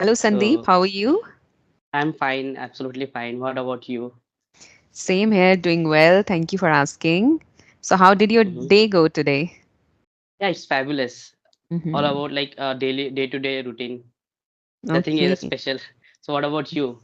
Hello, Sandeep. So How are you? I'm fine, absolutely fine. What about you? Same here, doing well. Thank you for asking. So, how did your Hmm. day go today? Yeah, it's fabulous. All Hmm. about like daily day-to-day routine. Nothing Okay. is special. So what about you?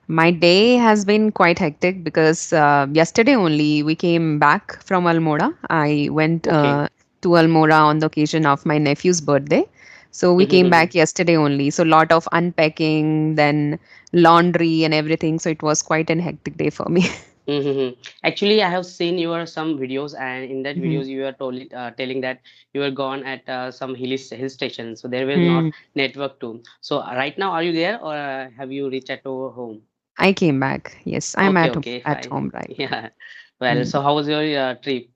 My day has been quite hectic because yesterday only we came back from Almora. I went Okay. to Almora on the occasion of my nephew's birthday. So, we came Hmm. back yesterday only. So, lot of unpacking, then laundry and everything. So, it was quite an hectic day for me. Hmm. Actually, I have seen your some videos, and in that videos you are telling that you were gone at some hill station, so there was not Mhm. network too. So right now, are you there, or have you reached at your home? I came back. Yes, I'm Okay, at okay, at fine. home right now. Yeah. Well, Mm. so how was your trip?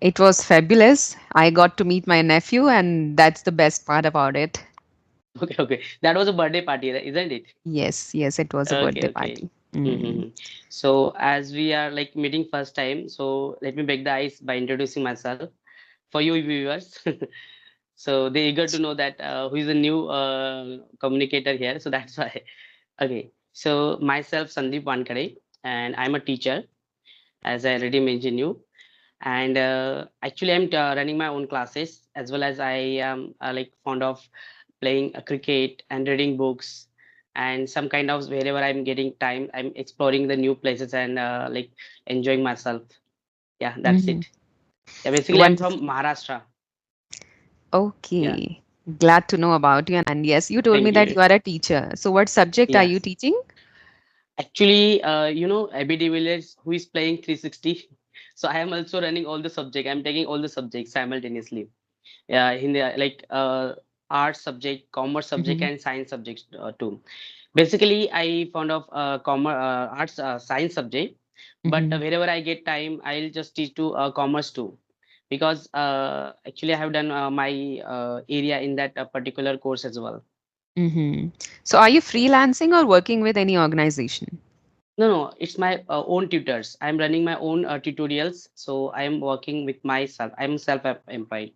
It was fabulous. I got to meet my nephew, and that's the best part about it. Okay, okay. That was a birthday party, right? Isn't it? Yes, yes, it was a Okay, birthday okay. party. Mm. Mm-hmm. So as we are like meeting first time, so let me break the ice by introducing myself for you viewers. So they eager to know that who is the new communicator here. So that's why. Okay. So myself Sandeep Wankade, and I'm a teacher, as I already mentioned you. And actually, I'm running my own classes as well as I am like fond of playing cricket and reading books and some kind of wherever I'm getting time, I'm exploring the new places and like enjoying myself. Yeah, that's Hmm. it. Yeah, basically I'm from Wonderful. Maharashtra. Yeah, Okay. Glad to know about you. And yes, you told me thank that you. you are a teacher. So, what subject are you Yes, teaching? actually, Abby de Villiers who is playing 360. So I am also running all the subject. I'm taking all the subjects simultaneously. Yeah, in the like art subject, commerce subject, Hmm. and science subjects too. Basically, I found of commerce, arts, science subject, but Hmm. wherever I get time, I'll just teach to commerce too, because actually I have done my area in that particular course as well. Hmm. So, are you Yeah. freelancing or working with any organization? No, no, it's my own tutors. I'm running my own tutorials, so I am working with myself. I'm self-employed.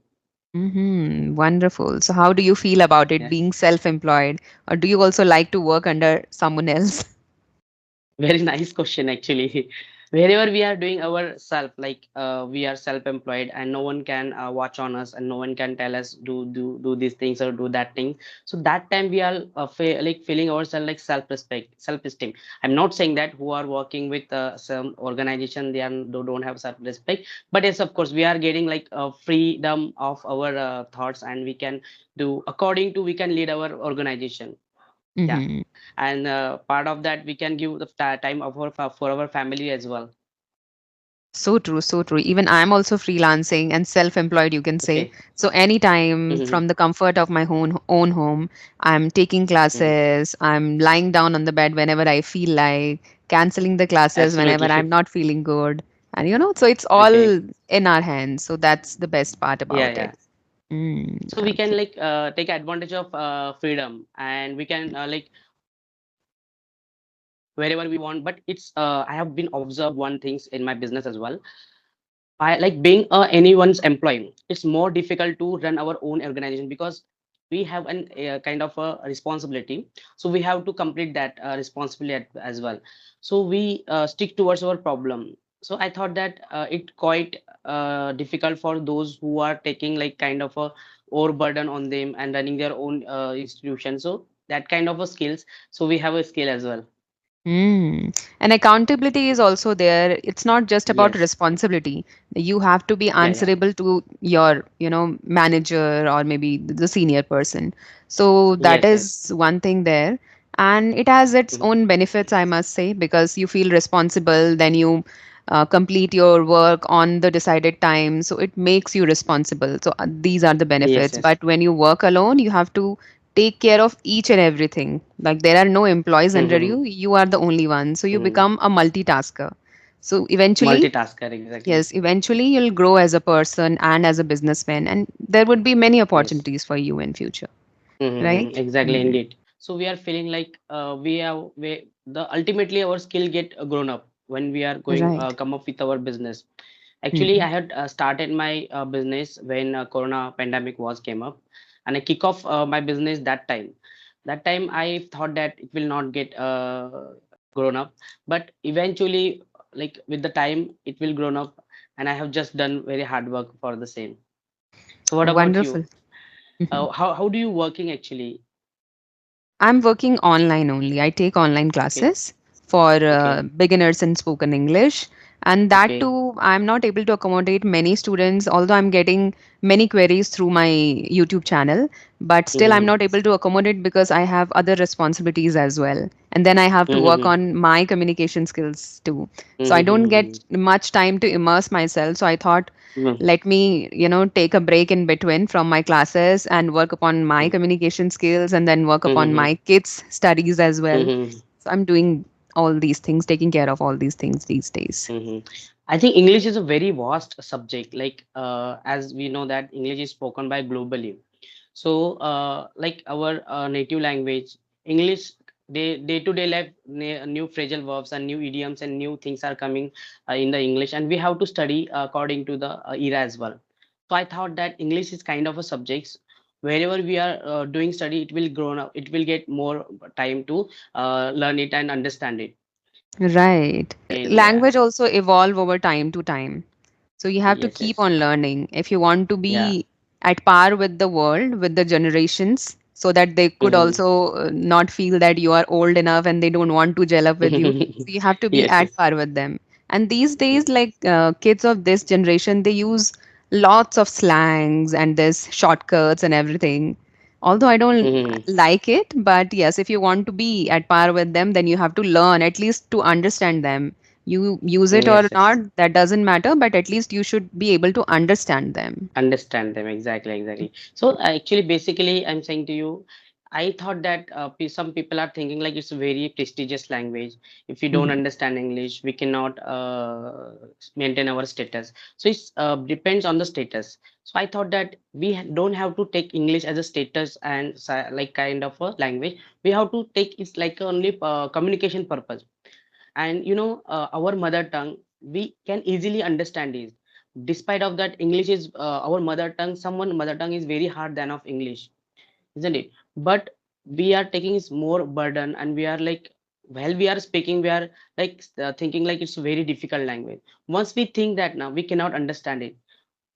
Hmm. Wonderful. So, how do you feel about it Yes. being self-employed, or do you also like to work under someone else? Very nice question, actually. Wherever we are doing our self, like we are self-employed, and no one can watch on us, and no one can tell us do these things or do that thing. So that time we are like feeling ourselves like self-respect, self-esteem. I'm not saying that who are working with some organization they don't have self-respect, but yes, of course, we are getting like freedom of our thoughts, and we can do according to we can lead our organization. Yeah, Hmm. and part of that we can give the time of our for our family as well. So true, so true. Even I'm also freelancing and self-employed, you can say. Okay. So anytime Mhm, from the comfort of my own home, I'm taking mhm. classes, I'm lying down on the bed whenever I feel like, canceling the classes whenever I'm Absolutely. not feeling good. And so it's Okay. all in our hands. So that's the best part Yeah, about yeah. it. Mm, So we can okay. like take advantage of freedom, and we can like wherever we want. But it's I have been observed one things in my business as well. I like being anyone's employee. It's more difficult to run our own organization because we have an kind of a responsibility. So we have to complete that responsibility as well. So we stick towards our problem. So I thought that it quite difficult for those who are taking like kind of a overburden on them and running their own institution. So that kind of a skills. So we have a skill as well. Mm. And accountability is also there. It's not just about Yes. responsibility. You have to be Yeah. Yeah. answerable to your, manager or maybe the senior person. So that Yes. Yes. is one thing there. And it has its Mhm. own benefits, I must say, because you feel responsible, then you complete your work on the decided time. So it makes you responsible. So these are the Yes. benefits. Yes. But when you work alone, you have to take care of each and everything. Like there are no employees under Mhm. you, you are the only one. So you Mhm. become a multitasker. So eventually, Multitasker, exactly. yes, eventually you'll grow as a person and as a businessman, and there would be many Yes. opportunities for you in future, right? Exactly, Mm. indeed. So we are feeling like we have the ultimately our skill get grown up when we are going Right. come up with our business. Actually, Mm. I had started my business when Corona pandemic was came up, and I kick off my business that time. That time I thought that it will not get grown up, but eventually, like with the time, it will grown up, and I have just done very hard work for the same. So what about you? Wonderful. Mhm. How do you working actually? I'm working online only. I take online Okay, classes for okay, beginners in spoken English. And that okay. too, I'm not able to accommodate many students, although I'm getting many queries through my YouTube channel. But still, I'm Mm-hmm. not able to accommodate because I have other responsibilities as well. And then I have to work Mm-hmm. on my communication skills too. So I don't Mm-hmm. get much time to immerse myself. So I thought, Mm-hmm. let me take a break in between from my classes and work upon my communication skills and then work upon Mm-hmm. my kids studies as well. Mm-hmm. So I'm doing all these things, taking care of all these things these days. Mm-hmm. I think English is a very vast subject. Like as we know that English is spoken by globally. So, like our native language, English, day to day life, new phrasal verbs and new idioms and new things are coming in the English, and we have to study according to the era as well. So I thought that English is kind of a subject. Wherever we are doing study, it will grow up. It will get more time to learn it and understand it. Right. And yeah, Language also evolve over time to time. So you have to yes, keep yes, on learning if you want to yeah. be at par with the world, with the generations, so that they could Hmm. also not feel that you are old enough and they don't want to gel up with you. So you have to be Yes, at yes. par with them. And these days, Mhm. like kids of this generation, they use lots of slangs and this shortcuts and everything. Although I don't Mhm. like it, but yes, if you want to be at par with them, then you have to learn at least to understand them. You use it or Yes, not, yes. that doesn't matter, but at least you should be able to understand them. Understand them exactly, exactly. So actually, basically, I'm saying to you, I thought that some people are thinking like it's a very prestigious language. If we don't Mhm. understand English, we cannot maintain our status. So it's depends on the status. So I thought that don't have to take English as a status and like kind of a language. We have to take it's like only communication purpose. And our mother tongue, we can easily understand it. Despite of that, English is our mother tongue. Someone mother tongue is very hard than of English, isn't it? But we are taking is more burden, and we are like, while we are speaking, we are like thinking like it's a very difficult language. Once we think that now we cannot understand it,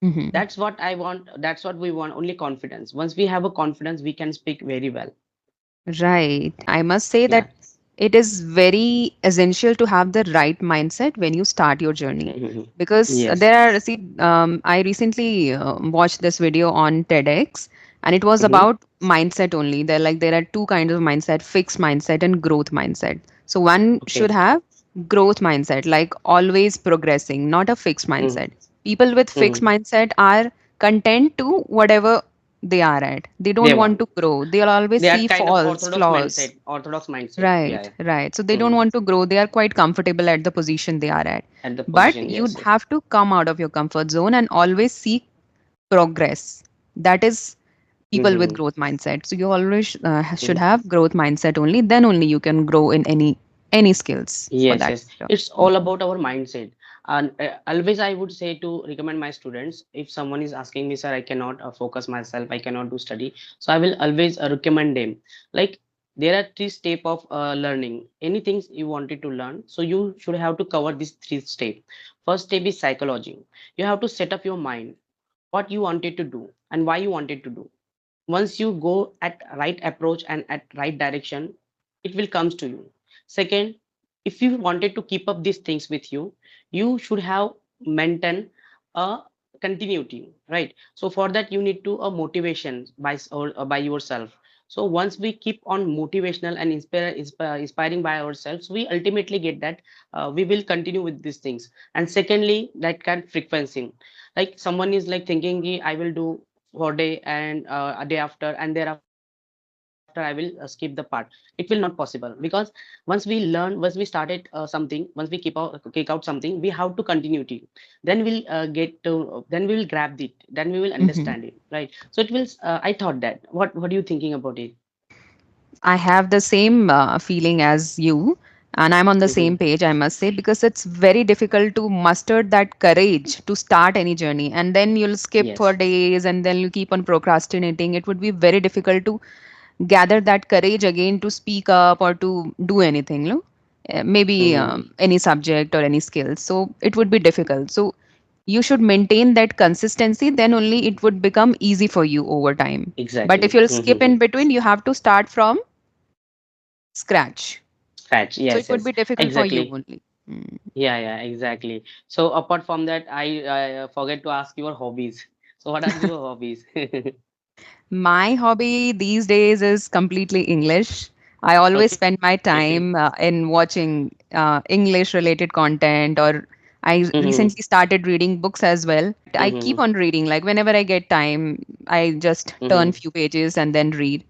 Mhm. that's what I want, that's what we want, only confidence. Once we have a confidence, we can speak very well. Right. I must say Yeah. that it is very essential to have the right mindset when you start your journey. Because Yes. there are, see, I recently watched this video on TEDx, and it was Hmm. about mindset only. There are two kinds of mindset: fixed mindset and growth mindset. So one should Okay. have growth mindset, like always progressing, not a fixed Hmm. mindset. People with fixed Hmm. mindset are content to whatever they are at. They They don't want want. to grow. They'll always They are see kind of faults, orthodox flaws. mindset. Orthodox mindset. Yeah, Right, yeah. right. So they don't Hmm. want to grow. They are quite comfortable at the position they are at. At the But position, you yes, yes. have to come out of your comfort zone and always seek progress. That is people with Hmm. growth mindset. So you always should Hmm. have growth mindset only. Then only you can grow in any skills for Yes, that yes. matter. It's all about our mindset. And always I would say to recommend my students, if someone is asking me, sir, I cannot focus myself, I cannot do study. So I will always recommend them. Like there are three steps of learning. Anything you wanted to learn, so you should have to cover these three steps. First step is psychology. You have to set up your mind, what you wanted to do and why you wanted to do. Once you go at right approach and at right direction, it will comes to you. Second, if you wanted to keep up these things with you, you should have maintain a continuity, right? So for that you need to a motivation by yourself. So once we keep on motivational and inspiring by ourselves, we ultimately get that we will continue with these things. And secondly, that kind of frequency, like someone is like thinking, "Ki, I will do for day and a day after, and thereafter I will skip the part." It will not possible, because once we started something, once we kick out something, we have to continuity. Then we'll then we will grab it, then we will Mhm. understand it, right? So it will I thought that, what are you thinking about it? I have the same feeling as you, and I'm on the Hmm. same page, I must say, because it's very difficult to muster that courage to start any journey. And then you'll skip for Yes. days and then you keep on procrastinating. It would be very difficult to gather that courage again to speak up or to do anything, no? Maybe Mm-hmm. any subject or any skill. So it would be difficult. So you should maintain that consistency, then only it would become easy for you over time. But if Exactly. you'll skip Mm-hmm. in between, you have to start from scratch. Scratch. So it Yes, would yes. be difficult for you Exactly. only. Mm. Yeah, yeah, exactly. So apart from that, I forget to ask your hobbies. So what are your hobbies? My hobby these days is completely English. I always Okay. spend my time in watching English related content, or I Mm-hmm. recently started reading books as well. I keep Mm-hmm. on reading. Like whenever I get time, I just turn Mm-hmm. few pages and then read.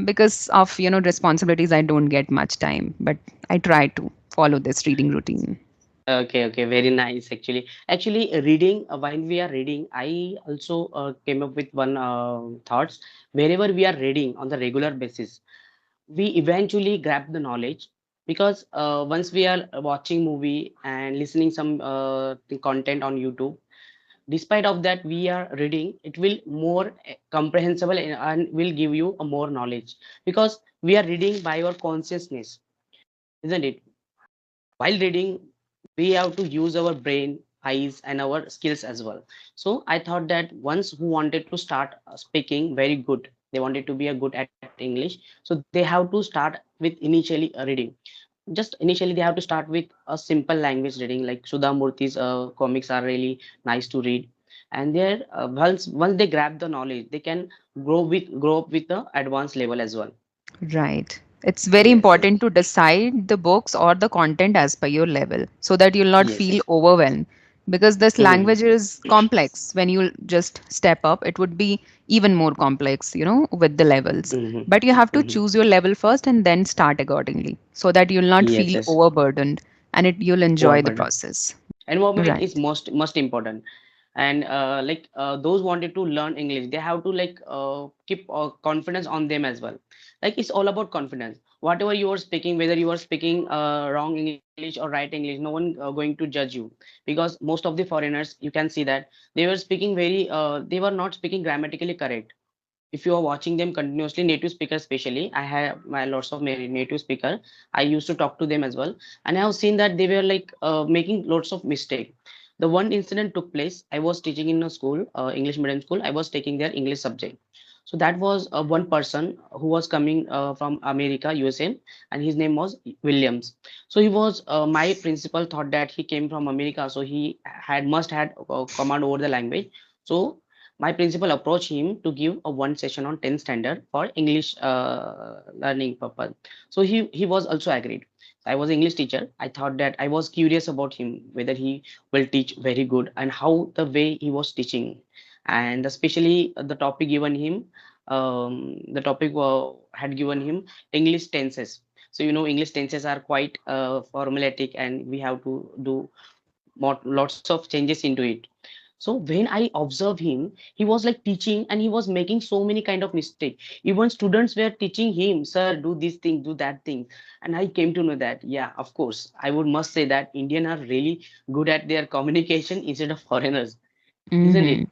Because of, responsibilities, I don't get much time, but I try to follow this reading routine. Okay, okay, very nice. Actually, reading. While we are reading, I also came up with one thoughts. Wherever we are reading on the regular basis, we eventually grab the knowledge, because once we are watching movie and listening some the content on YouTube, despite of that we are reading, it will more comprehensible and will give you a more knowledge, because we are reading by your consciousness, isn't it? While reading, we have to use our brain, eyes, and our skills as well. So I thought that once who wanted to start speaking very good, they wanted to be a good at English, so they have to start with initially reading. Just initially they have to start with a simple language reading, like Sudha Murthy's comics are really nice to read. And there, once they grab the knowledge, they can grow up with the advanced level as well. Right. It's very Yes, yes, important to decide the books or the content as per your level so that you'll not yes, feel yes. overwhelmed. Because this Mhm. language is complex. When you just step up, it would be even more complex, with the levels. Mhm. But you have to Mhm. choose your level first and then start accordingly so that you'll not Yes, feel yes. overburdened and you'll enjoy the Overburden. process. Environment is Right. most important. And those wanted to learn English, they have to keep confidence on them as well. Like it's all about confidence. Whatever you are speaking, whether you are speaking wrong English or right English, no one going to judge you. Because most of the foreigners, you can see that they were speaking very they were not speaking grammatically correct. If you are watching them continuously, native speakers especially, I have my lots of native speaker, I used to talk to them as well, and I have seen that they were making lots of mistake. The one incident took place, I was teaching in a school, English medium school, I was taking their English subject. So that was one person who was coming from America, USA, and his name was Williams. So he was my principal thought that he came from America, so he had must had command over the language. So my principal approached him to give a one session on 10th standard for English learning purpose. So he was also agreed. I was English teacher. I thought that I was curious about him, whether he will teach very good and how the way he was teaching, and especially the topic given him. The topic had given him English tenses. So English tenses are quite formulatic, and we have to do lots of changes into it. So when I observe him, he was like teaching and he was making so many kind of mistake. Even students were teaching him, sir, do this thing, do that thing. And I came to know that, yeah, of course, I would must say that Indian are really good at their communication instead of foreigners, isn't Hmm. it?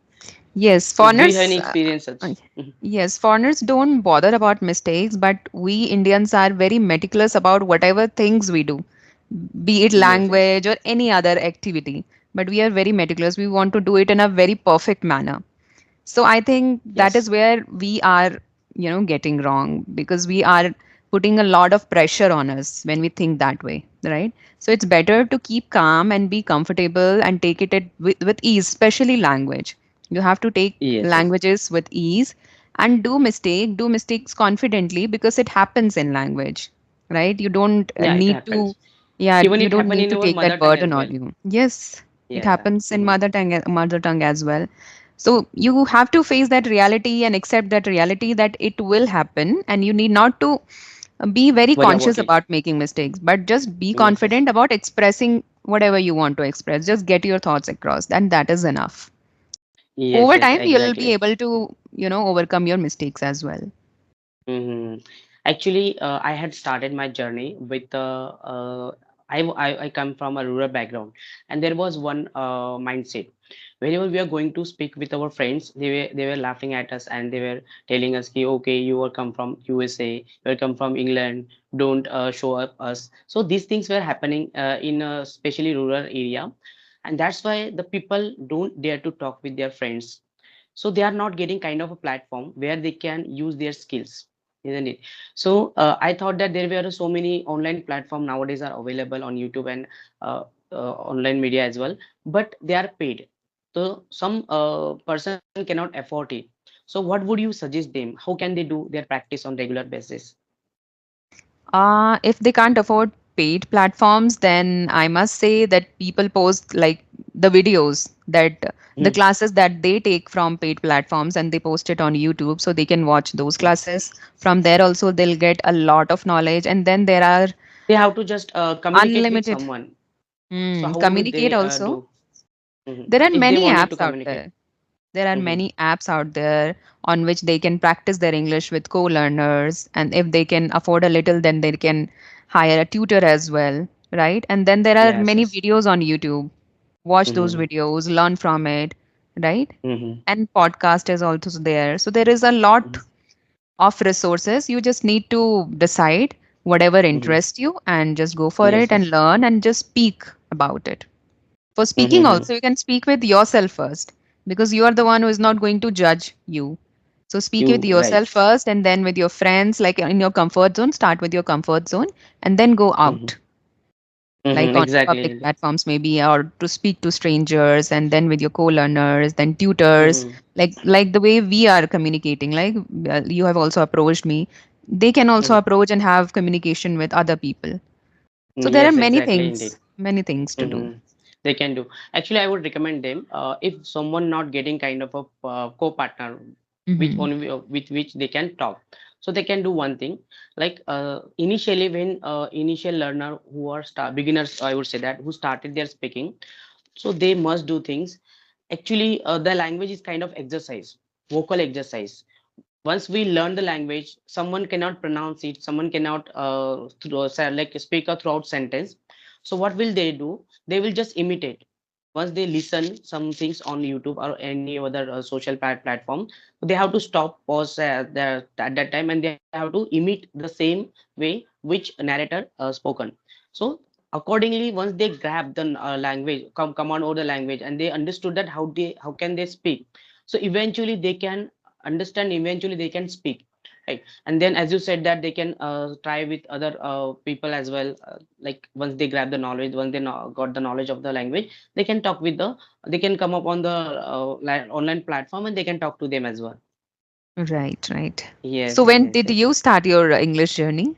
Yes, So do you have foreigners. any experience Uh, such? Mhm. yes, foreigners don't bother about mistakes, but we Indians are very meticulous about whatever things we do, be it Yes, yes, language or any other activity. But we are very meticulous. We want to do it in a very perfect manner. So I think that yes, is where we are, getting wrong because we are putting a lot of pressure on us when we think that way, right? So it's better to keep calm and be comfortable and take with ease, especially language. You have to take yes, yes. languages with ease and do mistakes confidently because it happens in language, right? You don't Yeah, it need to, happens. yeah, Even you it don't happen need in to our take mother that tongue as burden well. on you. Yes, it Yeah, yeah. happens in Mhm. mother tongue as well. So you have to face that reality and accept that reality that it will happen, and you need not to be very Worry conscious about it. about making mistakes, but just be Yes, yes. confident about expressing whatever you want to express. Just get your thoughts across, and that is enough. Yes, Over yes, time, you'll be exactly. able to, overcome your mistakes as well. Hmm. Actually, I had started my journey with I come from a rural background, and there was one mindset. Whenever we are going to speak with our friends, they were laughing at us, and they were telling us, "Ki, okay, you are come from USA, you are come from England, don't show up us." So these things were happening in a especially rural area, and that's why the people don't dare to talk with their friends. So they are not getting kind of a platform where they can use their skills, isn't it? So I thought that there were so many online platform nowadays are available on YouTube and online media as well, but they are paid. So some person cannot afford it. So what would you suggest them? How can they do their practice on regular basis? If they can't afford paid platforms, then I must say that people post like the videos that the Mhm. classes that they take from paid platforms and they post it on YouTube so they can watch those classes. From there also they'll get a lot of knowledge, and then there are They have to just communicate with unlimited someone. So how would communicate they also. do? Mhm. There are If they many wanted to apps out communicate? there. There are Mhm. many apps out there on which they can practice their English with co-learners, and if they can afford a little, then they can hire a tutor as well, right? And then there are Yes, many yes. videos on YouTube. Watch those Mhm. videos, learn from it, right? Mhm. And podcast is also there. So there is a lot Mhm. of resources. You just need to decide whatever Mhm. interests you and just go for Yes, it and yes. learn and just speak about it. For speaking Mhm. also, you can speak with yourself first, because you are the one who is not going to judge you. So speak with You right. yourself first and then with your friends, like in your comfort zone. Start with your comfort zone and then go Mhm. out, like Mhm. on public Exactly. platforms maybe, or to speak to strangers, and then with your co-learners, then tutors, Mhm. like the way we are communicating, like you have also approached me. They can also Mhm. approach and have communication with other people. So there are Yes, exactly, indeed. many things to do. Mhm. They can do. Actually, I would recommend them if someone not getting kind of a co-partner with Hmm. with which they can talk. So they can do one thing, like initially when initial learner who are beginners, I would say that who started their speaking, so they must do things. Actually, the language is kind of exercise, vocal exercise. Once we learn the language, someone cannot pronounce it, someone cannot like speak a throughout sentence. So what will they do? They will just imitate. Once they listen some things on YouTube or any other social platform, they have to stop, pause at that time, and they have to emit the same way which narrator spoken. So accordingly, once they grab the language, command over the language, and they understood that how can they speak, so eventually they can understand, eventually they can speak, right? And then as you said that they can try with other people as well, like once they grab the knowledge, once they got the knowledge of the language, they can talk with the, they can come up on the online platform and they can talk to them as well. Right, right. Yes, So yes, when yes, did yes. you start your English journey?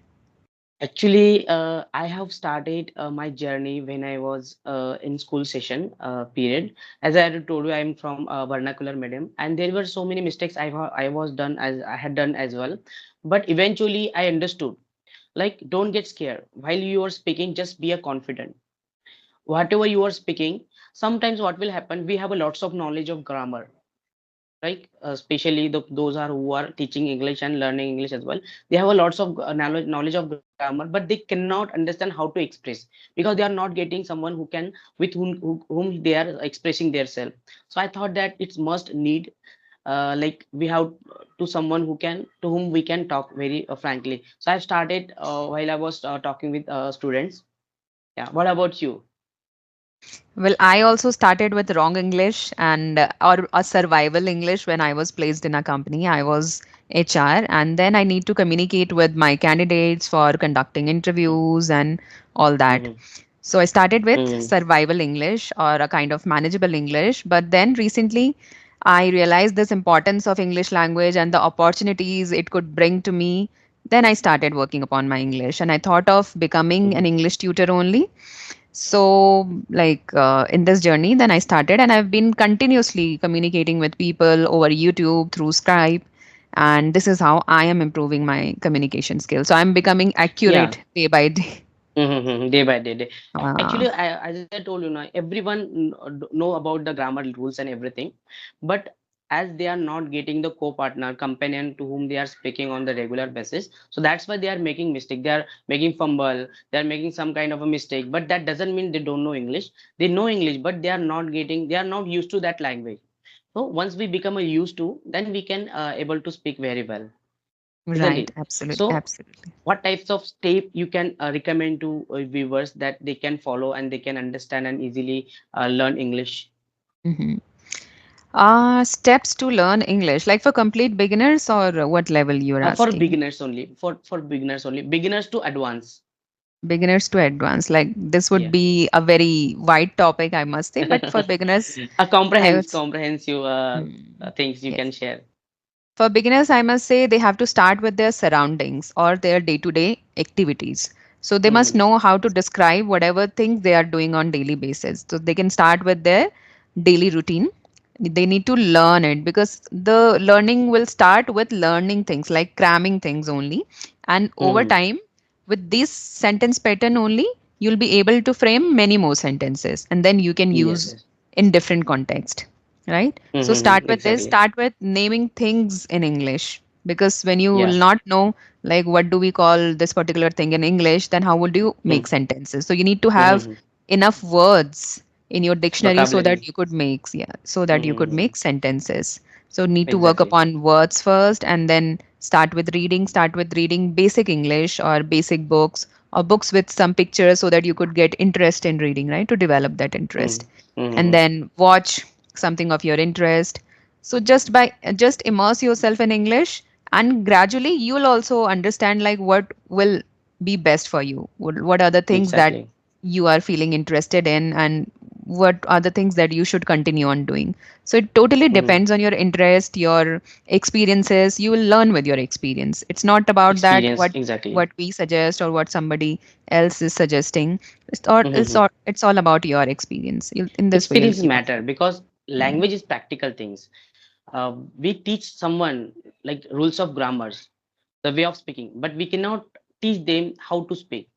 Actually, I have started my journey when I was in school session period. As I had told you, I am from vernacular medium, and there were so many mistakes I was done as I had done as well. But eventually, I understood. Like, don't get scared while you are speaking. Just be a confident. Whatever you are speaking, sometimes what will happen? We have a lots of knowledge of grammar, right? Especially those are who are teaching English and learning English as well. They have a lots of knowledge of grammar, but they cannot understand how to express, because they are not getting someone who can, with whom they are expressing their self. So I thought that it's must need like we have to someone who can, to whom we can talk very frankly. So I started while I was talking with students. Yeah, what about you? Well, I also started with wrong English and or a survival English when I was placed in a company. I was HR, and then I need to communicate with my candidates for conducting interviews and all that. Mm-hmm. So I started with Mm-hmm. survival English or a kind of manageable English, but then recently I realized this importance of English language and the opportunities it could bring to me. Then I started working upon my English and I thought of becoming an English tutor only. So, like in this journey, then I started, and I've been continuously communicating with people over YouTube through Skype. And this is how I am improving my communication skills. So, I'm becoming Yeah. accurate day by day. Mm-hmm. Day by day, day. Uh, Actually, as I told you now, everyone know about the grammar rules and everything, but as they are not getting the co-partner companion to whom they are speaking on the regular basis, so that's why they are making mistake, they are making fumble, they are making some kind of a mistake. But that doesn't mean they don't know English. They know English, but they are not used to that language. So once we become a used to, then we can able to speak very well, isn't Right, it? absolutely, So absolutely. what types of step you can recommend to viewers that they can follow and they can understand and easily learn English? Hmm. Steps to learn English, like for complete beginners, or what level you are For asking? beginners only, for beginners only, beginners to advance. Beginners to advanced. Like this would Yeah. be a very wide topic, I must say. But for beginners, A I would. comprehensive Hmm, things you can yes. share. For beginners, I must say they have to start with their surroundings or their day to day activities. So they must Hmm. know how to describe whatever things they are doing on daily basis. So they can start with their daily routine. They need to learn it because the learning will start with learning things like cramming things only. And over Hmm. time, with this sentence pattern only, you'll be able to frame many more sentences and then you can Yes, use yes. in different context, right? So start with this, Exactly. start with naming things in English. Because when you will Yeah. not know, like, what do we call this particular thing in English, then how would you Hmm. make sentences? So you need to have Hmm. enough words in your dictionary so that Vocabulary. you could make, yeah, so that you could Hmm. make sentences. So need to work Exactly. upon words first and then start with reading basic English or basic books or books with some pictures so that you could get interest in reading, right? To develop that Hmm. interest. And Hmm. then watch something of your interest. So just immerse yourself in English, and gradually you'll also understand like what will be best for you. What are the things that Exactly. you are feeling interested in, and what are the things that you should continue on doing. So it totally Hmm. depends on your interest, your experiences. You will learn with your experience. It's not about that Experience. Exactly. what we suggest or what somebody else is suggesting. Hmm. It's all about your experience. In this way Experience you matter because Mm, language is practical things. We teach someone like rules of grammars, the way of speaking, but we cannot teach them how to speak,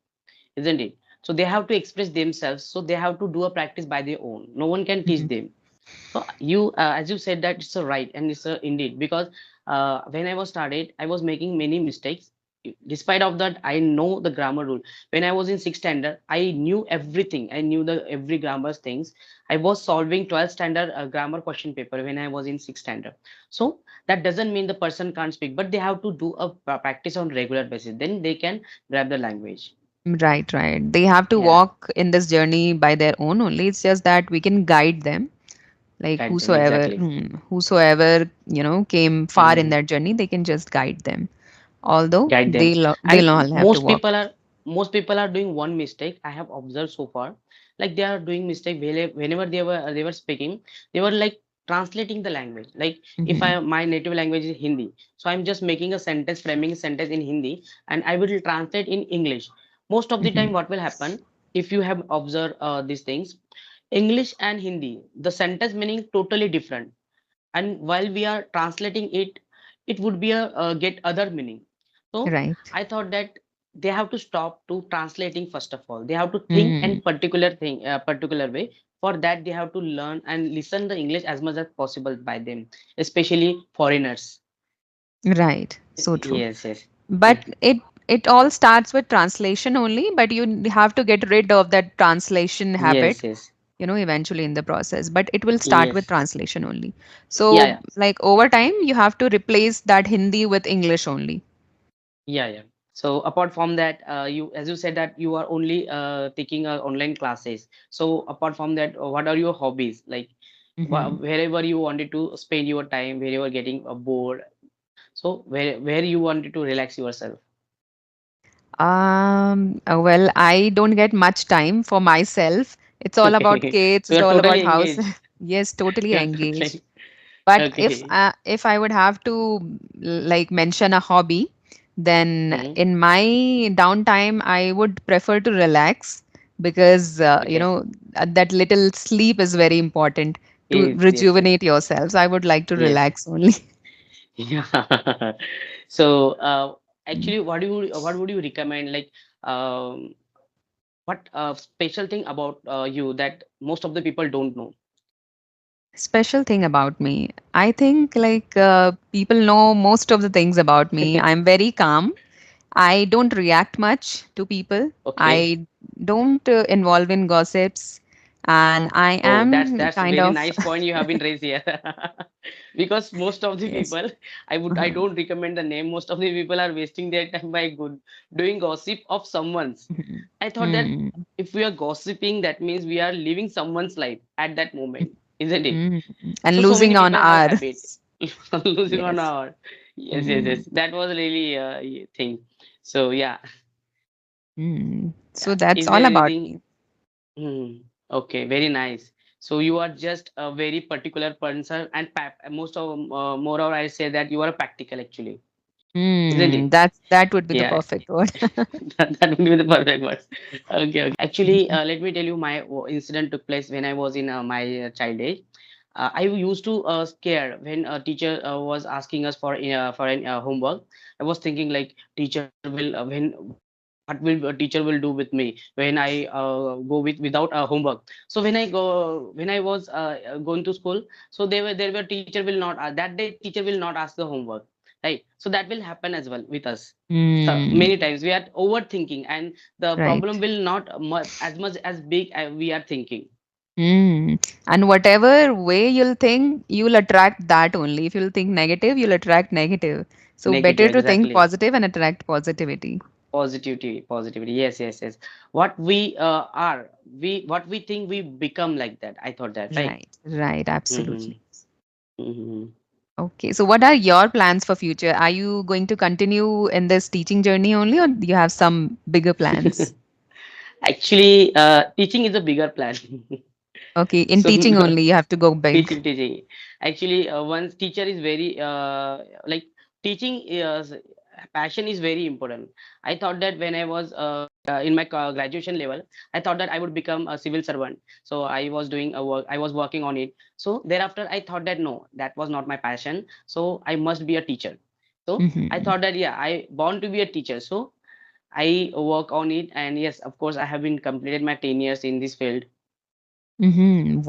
isn't it? So they have to express themselves, so they have to do a practice by their own. No one can teach mhm, them. So you, as you said, that it's a right and it's a indeed, because when I was started, I was making many mistakes. Despite of that, I know the grammar rule. When I was in sixth standard, I knew everything. I knew the every grammar things. I was solving 12th standard grammar question paper when I was in sixth standard. So that doesn't mean the person can't speak, but they have to do a practice on regular basis. Then they can grab the language. right, right. They have to Yeah, walk in this journey by their own only. It's just that we can guide them. Like guide them exactly. whosoever, came far in Mhm. that journey, they can just guide them. Although Guide them. they'll And all have to walk. most people are doing one mistake I have observed so far. Like they are doing mistake whenever they were speaking, they were like translating the language. Like if Hmm. I my native language is Hindi, so I'm just making a sentence, framing a sentence in Hindi, and I will translate in English. Most of the Hmm. time what will happen, if you have observed these things, English and Hindi, the sentence meaning totally different, and while we are translating it, it would be a get other meaning. So Right. I thought that they have to stop to translating. First of all, they have to think in Hmm. particular way. For that they have to learn and listen the English as much as possible by them, especially foreigners. Right. So true. Yes, yes. But it all starts with translation only, but you have to get rid of that translation habit, Yes, yes. eventually in the process. But it will start with Yes. translation only. Yeah, So yeah. like over time, you have to replace that Hindi with English only. Yeah, yeah. So apart from that, you, as you said that you are only taking online classes. So apart from that, what are your hobbies? Like Hmm. wherever you wanted to spend your time, where you are getting bored. So where you wanted to relax yourself. Well, I don't get much time for myself. It's all about kids. So It's you're all about totally house. engaged. Yes, totally You're engaged. totally But okay. if I would have to like mention a hobby, then Hmm. in my downtime I would prefer to relax because Okay. that little sleep is very important to Yes, yes, yes, rejuvenate yourself. So I would like to yes. relax only. Yeah. So actually, what would you recommend? Like what special thing about you that most of the people don't know? Special thing about me. I think like people know most of the things about me. I'm very calm. I don't react much to people. Okay. I don't involve in gossips, and I Oh, am that's kind very of nice point you have been raised here. Because most of the yes. people, I Uh-huh. don't recommend the name. Most of the people are wasting their time by good doing gossip of someone's. Mhm. I thought that Hmm. if we are gossiping, that means we are living someone's life at that moment, isn't it? Hmm. And So so losing many on people have our habit losing on yes. our. Yes, yes, Hmm. yes. That was really thing. So yeah, Hmm. yeah. So that's Is there all about anything? me. Hmm. Okay, very nice. So you are just a very particular person, and most of more or I say that you are practical actually, isn't Hmm. it? That would be the Yeah, perfect word. that would be the perfect word. Okay, okay. Actually, let me tell you my incident took place when I was in my child age. I used to scare when a teacher was asking us for an homework. I was thinking like teacher will what will a teacher will do with me when I go without a homework. So when I was going to school, so there were teacher will not that day teacher will not ask the homework, right? So that will happen as well with us. So Hmm. many times we are overthinking, and the problem Right. will not as much as big as we are thinking. Hmm. And whatever way you'll think, you'll attract that only. If you'll think negative, you'll attract negative. So better Negative, to think exactly. positive and attract positivity. Positivity, positivity. Yes, yes, yes. What we are, we what we think we become like that. I thought that, right? Right. Right. Mm-hmm. Absolutely. Mm-hmm. Okay. So what are your plans for future? Are you going to continue in this teaching journey only, or do you have some bigger plans? Actually, teaching is a bigger plan. Okay. In So teaching only, you have to go big. teaching. Actually, once teacher is very like teaching is passion is very important. I thought that when I was in my graduation level, I thought that I would become a civil servant. So I was doing a work. I was working on it. So thereafter, I thought that no, that was not my passion. So I must be a teacher. So I Hmm. thought that yeah, I born to be a teacher. So I work on it, and yes, of course, I have been completed my 10 years in this field. Hmm.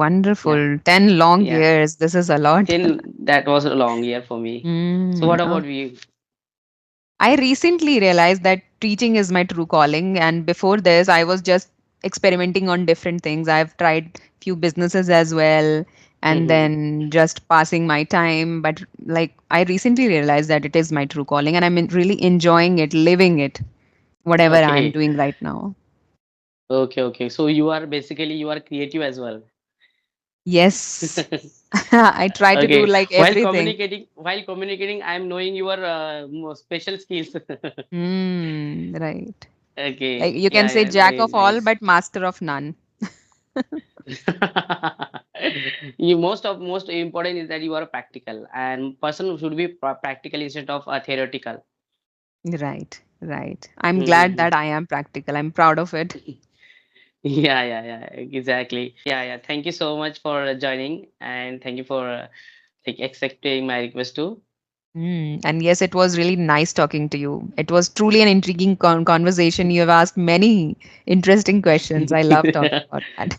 Yeah, Wonderful. 10 long yeah. years. This is a lot. Then that was a long year for me. So Hmm. what about you? I recently realized that teaching is my true calling, and before this, I was just experimenting on different things. I've tried few businesses as well, and Hmm. then just passing my time. But like, I recently realized that it is my true calling, and really enjoying it, living it, whatever I'm Okay, doing right now. okay, okay. So you are basically you are creative as well. Yes, I try to do Okay. like everything. While communicating, I am knowing your more special skills. Right. Like Okay. you can Yeah, say yeah. jack Very of all, nice. but master of none. You most important is that you are practical, and person should be practical instead of theoretical. Right, right. I'm glad Mm-hmm. that I am practical. I'm proud of it. Yeah, yeah, yeah, exactly. Yeah, yeah. Thank you so much for joining, and thank you for like accepting my request too. And yes, it was really nice talking to you. It was truly an intriguing conversation. You have asked many interesting questions. I love talking about that.